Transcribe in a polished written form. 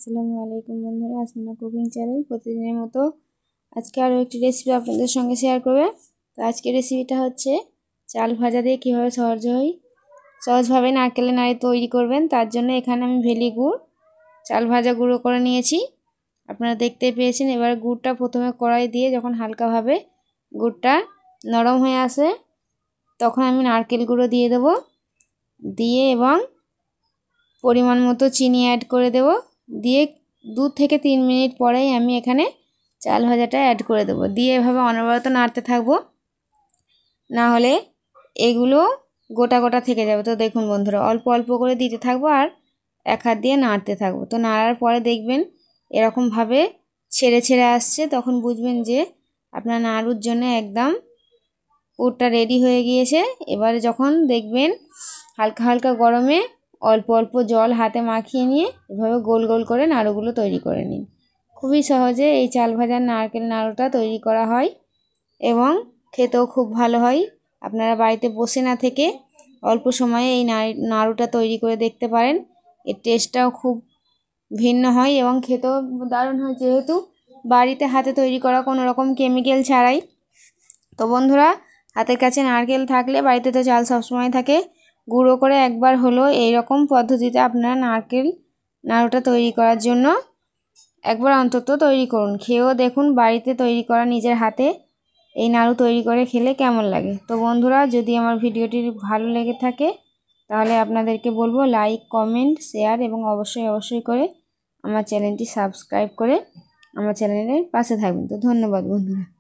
আসসালামু আলাইকুম বন্ধুরা, আসমিনা কুকিং চ্যানেল প্রতিদিনের মতো আজকে আরও একটি রেসিপি আপনাদের সঙ্গে শেয়ার করবে। তো আজকের রেসিপিটা হচ্ছে চাল ভাজা দিয়ে কীভাবে সহজভাবে নারকেলের নাড়ু তৈরি করবেন। তার জন্য এখানে আমি ভেলি গুড় চাল ভাজা গুঁড়ো করে নিয়েছি, আপনারা দেখতেই পেয়েছেন। এবার গুড়টা প্রথমে কড়াই দিয়ে যখন হালকাভাবে গুড়টা নরম হয়ে আসে তখন আমি নারকেল গুঁড়ো দিয়ে দেবো, দিয়ে এবং পরিমাণ মতো চিনি অ্যাড করে দেব, দিয়ে 2 থেকে 3 মিনিট পরেই আমি এখানে চাল ভাজাটা অ্যাড করে দেব, দিয়ে এভাবে অনবরত নাড়তে থাকবো, না হলে এগুলো গোটা গোটা থেকে যাবে। তো দেখুন বন্ধুরা, অল্প অল্প করে দিতে থাকবো আর এক হাত দিয়ে নাড়তে থাকবো। তো নাড়ার পরে দেখবেন এরকমভাবে ছেড়ে ছেড়ে আসছে, তখন বুঝবেন যে আপনার নাড়ুর জন্য একদম পুরটা রেডি হয়ে গিয়েছে। এবারে যখন দেখবেন হালকা হালকা গরমে অল্প অল্প জল হাতে মাখিয়ে নিয়ে এভাবে গোল গোল করে নাড়ুগুলো তৈরি করে নিন। খুবই সহজে এই চাল ভাজার নারকেল নাড়ুটা তৈরি করা হয় এবং খেতেও খুব ভালো হয়। আপনারা বাড়িতে বসে না থেকে অল্প সময়ে এই নাড়ুটা তৈরি করে দেখতে পারেন। এর টেস্টটাও খুব ভিন্ন হয় এবং খেতেও দারুণ হয়, যেহেতু বাড়িতে হাতে তৈরি করা কোনো রকম কেমিক্যাল ছাড়াই। তো বন্ধুরা, হাতের কাছে নারকেল থাকলে, বাড়িতে তো চাল সবসময় থাকে, গুঁড়ো করে একবার হলো এই রকম পদ্ধতিতে আপনারা নারকেল নাড়ুটা তৈরি করার জন্য একবার অন্তত তৈরি করুন। খেয়েও দেখুন বাড়িতে তৈরি করা নিজের হাতে এই নাড়ু তৈরি করে খেলে কেমন লাগে। তো বন্ধুরা, যদি আমার ভিডিওটি ভালো লেগে থাকে তাহলে আপনাদেরকে বলবো লাইক, কমেন্ট, শেয়ার এবং অবশ্যই করে আমার চ্যানেলটি সাবস্ক্রাইব করে আমার চ্যানেলের পাশে থাকবেন। তো ধন্যবাদ বন্ধুরা।